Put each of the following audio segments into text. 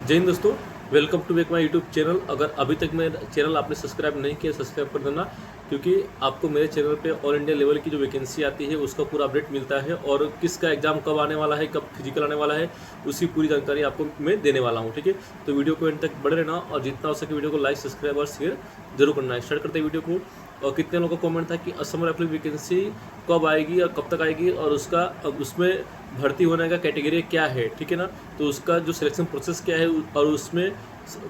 जय हिंद दोस्तों, welcome to back my YouTube channel. अगर अभी तक मेरा चैनल आपने सब्सक्राइब नहीं किया, सब्सक्राइब कर देना, क्योंकि आपको मेरे चैनल पे ऑल इंडिया लेवल की जो वैकेंसी आती है उसका पूरा अपडेट मिलता है और किसका एग्जाम कब आने वाला है, कब फिजिकल आने वाला है, उसकी पूरी जानकारी आपको मैं देने वाला हूँ। ठीक है, तो वीडियो को एंड तक बने रहना और जितना हो सके वीडियो को लाइक, सब्सक्राइब और शेयर जरूर करना है। स्टार्ट करते हैं वीडियो को। और कितने लोगों का कमेंट था कि असम राइफल वैकेंसी कब आएगी और कब तक आएगी और उसका अब उसमें भर्ती होने का कैटेगरी क्या है, ठीक है ना, तो उसका जो सिलेक्शन प्रोसेस क्या है और उसमें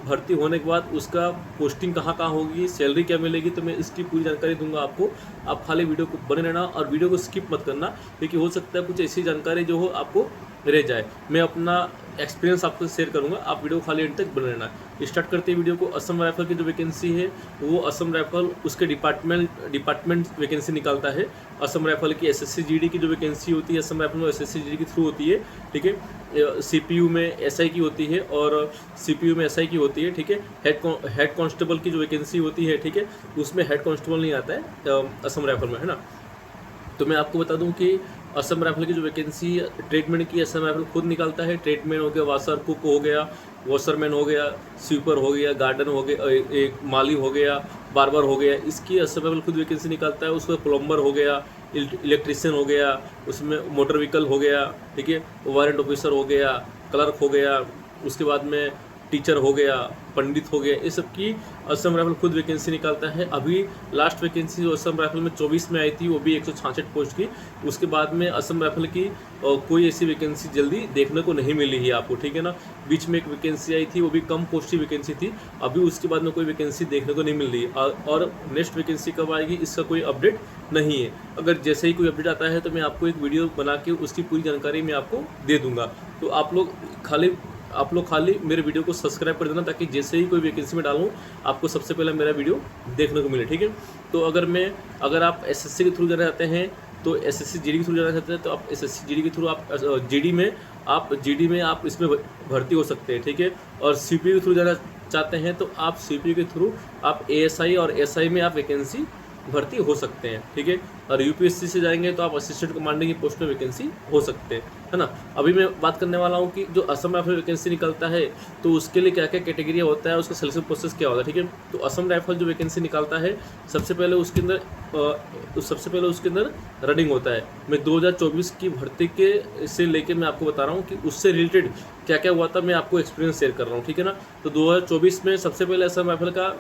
भर्ती होने के बाद उसका पोस्टिंग कहाँ कहाँ होगी, सैलरी क्या मिलेगी, तो मैं इसकी पूरी जानकारी दूंगा आपको। आप खाली वीडियो को बने रहना और वीडियो को स्किप मत करना, क्योंकि हो सकता है कुछ ऐसी जानकारी जो हो आपको रह जाए। मैं अपना एक्सपीरियंस आपको शेयर करूंगा, आप वीडियो खाली एंड तक बने रहना। स्टार्ट करते हैं वीडियो को। असम राइफल की जो वैकेंसी है वो असम राइफल उसके डिपार्टमेंट वैकेंसी निकालता है। असम राइफल की एसएससी जीडी की जो वैकेंसी होती है असम राइफल में एसएससी जीडी के थ्रू होती है। ठीक है, सीपीयू में एसआई की होती है और सीपीयू में एसआई की होती है। ठीक है, हेड कांस्टेबल की जो वैकेंसी होती है, ठीक है, उसमें हेड कांस्टेबल नहीं आता है असम राइफल में, है ना। तो मैं आपको बता दूं कि असम राइफल की जो वैकेंसी ट्रेडमैन की असम राइफल खुद निकालता है। ट्रेडमैन हो गया, वाशर कुक हो गया, वॉशरमैन हो गया, स्वीपर हो गया, गार्डन हो गया, एक माली हो गया, बार्बर हो गया, इसकी असम राइफल खुद वैकेंसी निकालता है। उसका प्लम्बर हो गया, इलेक्ट्रिशियन हो गया, उसमें मोटर व्हीकल हो गया, ठीक है, वारंट ऑफिसर हो गया, क्लर्क हो गया, उसके बाद में टीचर हो गया, पंडित हो गया, ये सब की असम राइफल खुद वैकेंसी निकालता है। अभी लास्ट वैकेंसी जो असम राइफल में 24 में आई थी वो भी 166 पोस्ट की। उसके बाद में असम राइफल की कोई ऐसी वैकेंसी जल्दी देखने को नहीं मिली है आपको, ठीक है ना। बीच में एक वैकेंसी आई थी, वो भी कम पोस्ट की वैकेंसी थी। अभी उसके बाद में कोई वैकेंसी देखने को नहीं मिल रही और नेक्स्ट वैकेंसी कब आएगी इसका कोई अपडेट नहीं है। अगर जैसे ही कोई अपडेट आता है तो मैं आपको एक वीडियो बना के उसकी पूरी जानकारी मैं आपको दे दूंगा। तो आप लोग खाली मेरे वीडियो को सब्सक्राइब कर देना, ताकि जैसे ही कोई वैकेंसी में डालूँ आपको सबसे पहले मेरा वीडियो देखने को मिले। ठीक है, तो अगर आप एसएससी के थ्रू जाना चाहते हैं तो एसएससी जीडी के थ्रू जाना चाहते हैं तो आप एसएससी जीडी के थ्रू आप जीडी में आप इसमें भर्ती हो सकते हैं। ठीक है, और सीपीयू के थ्रू जाना चाहते हैं तो आप सीपीयू के थ्रू आप एएसआई और एसआई में आप वैकेंसी भर्ती हो सकते हैं। ठीक है, और यूपीएससी से जाएंगे तो आप असिस्टेंट कमांडिंग की पोस्ट में वैकेंसी हो सकते हैं, है ना। अभी मैं बात करने वाला हूँ कि जो असम राइफल वैकेंसी निकलता है तो उसके लिए क्या क्या कैटेगरी होता है, उसका सिलेक्शन प्रोसेस क्या होता है। ठीक है, तो असम राइफल जो वैकेंसी निकालता है सबसे पहले उसके अंदर रनिंग होता है। मैं 2024 की भर्ती के से लेके मैं आपको बता रहा हूँ कि उससे रिलेटेड क्या क्या हुआ था, मैं आपको एक्सपीरियंस शेयर कर रहा हूँ। ठीक है ना, तो 2024 में सबसे पहले असम राइफल का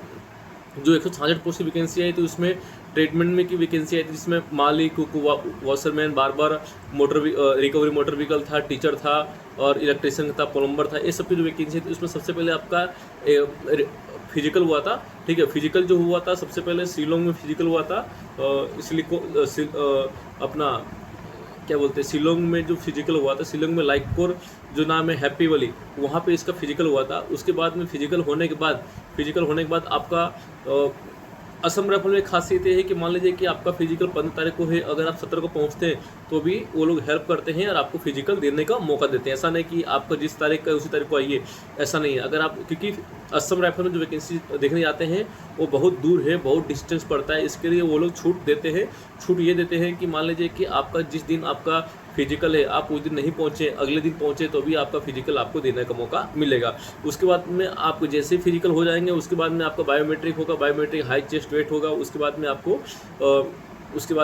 जो 166 पोस्ट की वैकेंसी आई थी उसमें ट्रीटमेंट में की वैकेंसी आई थी, जिसमें माली, cook, washerman, barber, recovery motor vehicle था, टीचर था और इलेक्ट्रिशियन था, प्लम्बर था, ये सब की जो वैकेंसी थी उसमें सबसे पहले आपका फिजिकल हुआ था। ठीक है, फिजिकल जो हुआ था सबसे पहले शिलोंग में फिजिकल हुआ था। अपना क्या बोलते हैं, शिलोंग में जो फिजिकल हुआ था, शिलोंग में लाइकपुर जो नाम है हैप्पी वैली, वहाँ पे इसका फिजिकल हुआ था। उसके बाद में फिजिकल होने के बाद आपका असम राइफल में खासियत ये है कि मान लीजिए कि आपका फिजिकल 15 तारीख को है, अगर आप 17 को पहुंचते हैं तो भी वो लोग हेल्प करते हैं और आपको फिजिकल देने का मौका देते हैं। ऐसा नहीं कि आपका जिस तारीख का उसी तारीख को आइए, ऐसा नहीं है। अगर आप, क्योंकि असम राइफल में जो वैकेंसी देखने जाते हैं वो बहुत दूर है, बहुत डिस्टेंस पड़ता है, इसके लिए वो लोग छूट ये देते हैं कि मान लीजिए कि आपका जिस दिन आपका फिजिकल है आप उस दिन नहीं पहुंचे, अगले दिन पहुंचे तो भी आपका फिजिकल आपको देने का मौका मिलेगा। उसके बाद में आप जैसे ही फिजिकल हो जाएंगे उसके बाद में आपका बायोमेट्रिक होगा, बायोमेट्रिक हाइट चेस्ट वेट होगा। उसके बाद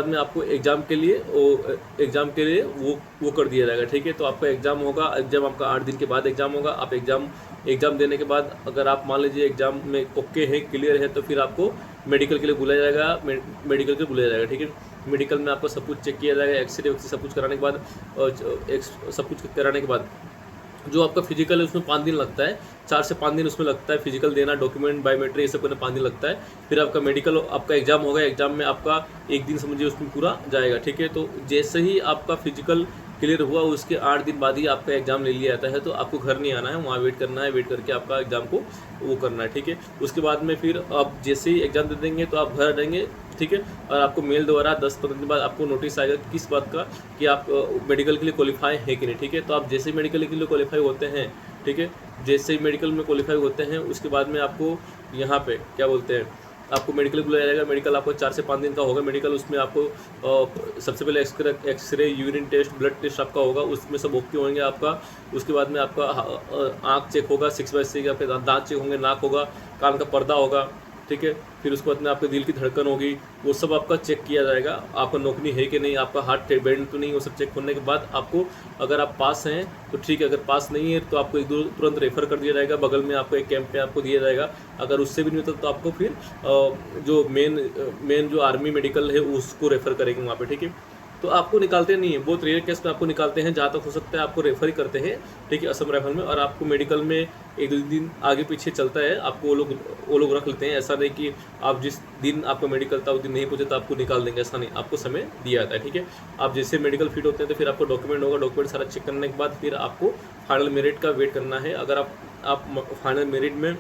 में आपको एग्ज़ाम के लिए वो कर दिया जाएगा। ठीक है, तो आपका एग्ज़ाम होगा, एग्ज़ाम आपका 8 दिन के बाद एग्ज़ाम होगा। आप एग्ज़ाम देने के बाद अगर आप मान लीजिए एग्ज़ाम में ओके है, क्लियर है, तो फिर आपको मेडिकल के लिए बुलाया जाएगा। ठीक है, मेडिकल में आपको सब कुछ चेक किया जाएगा, एक्सरे सब कुछ कराने के बाद जो आपका फिजिकल है उसमें 5 दिन लगता है, 4 से 5 दिन उसमें लगता है फिजिकल देना, डॉक्यूमेंट, बायोमेट्रिक ये सब करने 5 दिन लगता है। फिर आपका मेडिकल, आपका एग्जाम होगा, एग्जाम में आपका 1 दिन समझिए उसमें पूरा जाएगा। ठीक है, तो जैसे ही आपका फिजिकल क्लियर हुआ उसके 8 दिन बाद ही आपका एग्जाम ले लिया जाता है। तो आपको घर नहीं आना है, वहाँ वेट करना है, वेट करके आपका एग्जाम को वो करना है। ठीक है, उसके बाद में फिर आप जैसे ही एग्जाम दे देंगे तो आप घर आ जाएंगे। ठीक है, और आपको मेल द्वारा 10-15 दिन बाद आपको नोटिस आएगा किस बात का, कि आप मेडिकल के लिए क्वालिफाई है कि नहीं। ठीक है, तो आप जैसे ही मेडिकल के लिए क्वालिफाई होते हैं, ठीक है, जैसे ही मेडिकल में क्वालिफाई होते हैं उसके बाद में आपको यहाँ पे क्या बोलते हैं, आपको मेडिकल बुलाया जाएगा। मेडिकल आपको 4 से 5 दिन का होगा मेडिकल। उसमें आपको सबसे पहले x-ray, urine test, blood test आपका होगा, उसमें सब ओके होंगे आपका। उसके बाद में आपका आँख चेक होगा 6/6, आपके दांत चेक होंगे, नाक होगा, कान का पर्दा होगा, ठीक है। फिर उसके बाद में आपके दिल की धड़कन होगी, वो सब आपका चेक किया जाएगा, आपका नौकरी है कि नहीं, आपका हार्ट बैंड तो नहीं, वो सब चेक होने के बाद आपको, अगर आप पास हैं तो ठीक है, अगर पास नहीं है तो आपको तुरंत रेफ़र कर दिया जाएगा, बगल में आपको एक कैंप पे आपको दिया जाएगा। अगर उससे भी नहीं होता तो आपको फिर जो मेन जो आर्मी मेडिकल है उसको रेफ़र करेंगे वहाँ पे, ठीक है। तो आपको निकालते नहीं है, बहुत रेयर केस में आपको निकालते हैं, जहाँ तक हो सकता है आपको रेफ़र ही करते हैं, ठीक है, असम राइफल में। और आपको मेडिकल में 1-2 दिन आगे पीछे चलता है, आपको वो लोग रख लेते हैं। ऐसा नहीं कि आप जिस दिन आपका मेडिकल था उस दिन नहीं पहुँचे तो आपको निकाल देंगे, ऐसा नहीं, आपको समय दिया जाता है, ठीक है। आप जैसे मेडिकल फिट होते हैं तो फिर आपको डॉक्यूमेंट होगा, डॉक्यूमेंट सारा चेक करने के बाद फिर आपको फाइनल मेरिट का वेट करना है। अगर आप फाइनल मेरिट में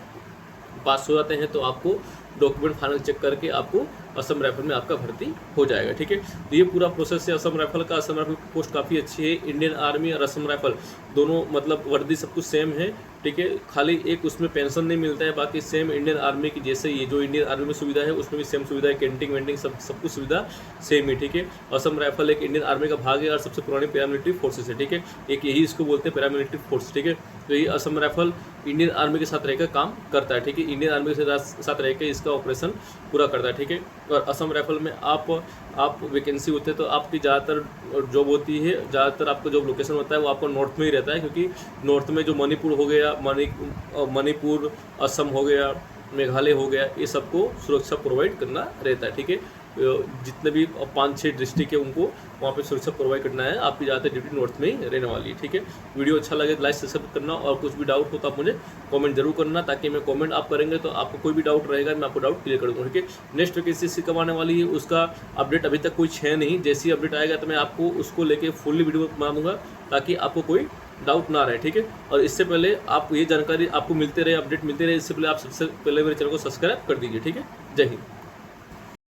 पास हो जाते हैं तो आपको डॉक्यूमेंट फाइनल चेक करके आपको असम राइफल में आपका भर्ती हो जाएगा, ठीक है। तो ये पूरा प्रोसेस है असम राइफल का। असम राइफल की पोस्ट काफ़ी अच्छी है। इंडियन आर्मी और असम राइफल दोनों मतलब वर्दी सब कुछ सेम है, ठीक है। खाली एक उसमें पेंशन नहीं मिलता है, बाकी सेम इंडियन आर्मी की जैसे ये जो इंडियन आर्मी में सुविधा है उसमें भी सेम सुविधा है, कैंटीन वेंटिंग सब कुछ सुविधा सेम ही, ठीक है। असम राइफल एक इंडियन आर्मी का भाग है और सबसे पुरानी पैरामिलिट्री फोर्सेस है, ठीक है। एक यही इसको बोलते हैं पैरामिलिट्री फोर्स, ठीक है। तो ये असम राइफल इंडियन आर्मी के साथ रहकर काम करता है, ठीक है। इंडियन आर्मी के साथ रहकर इसका ऑपरेशन पूरा करता है, ठीक है। और असम राइफल में आप वैकेंसी होते हैं तो आपकी ज़्यादातर जॉब होती है, ज़्यादातर आपका जॉब लोकेशन होता है वो आपको नॉर्थ में ही रहता है, क्योंकि नॉर्थ में जो मणिपुर हो गया, मणिपुर, असम हो गया, मेघालय हो गया, ये सबको सुरक्षा प्रोवाइड करना रहता है, ठीक है। जितने भी 5-6 डिस्ट्रिक्ट है उनको वहाँ पे सुरक्षा प्रोवाइड करना है। आपकी ज़्यादातर ड्यूटी नॉर्थ में ही रहने वाली है, ठीक है। वीडियो अच्छा लगे तो लाइक सब्सक्राइब करना, और कुछ भी डाउट हो तो आप मुझे कमेंट जरूर करना, ताकि मैं कमेंट आप करेंगे तो आपको कोई भी डाउट रहेगा मैं आपको डाउट क्लियर कर दूँगा, ठीक है। नेक्स्ट वैकेंसी कब आने वाली है उसका अपडेट अभी तक कुछ है नहीं, जैसे ही अपडेट आएगा तो मैं आपको उसको लेके फुल्ली वीडियो बना दूँगा, ताकि आपको कोई डाउट ना रहे, ठीक है। और इससे पहले आप ये जानकारी आपको मिलते रहे, अपडेट मिलते रहे, इससे पहले आप सबसे पहले मेरे चैनल को सब्सक्राइब कर दीजिए, ठीक है। जय हिंद।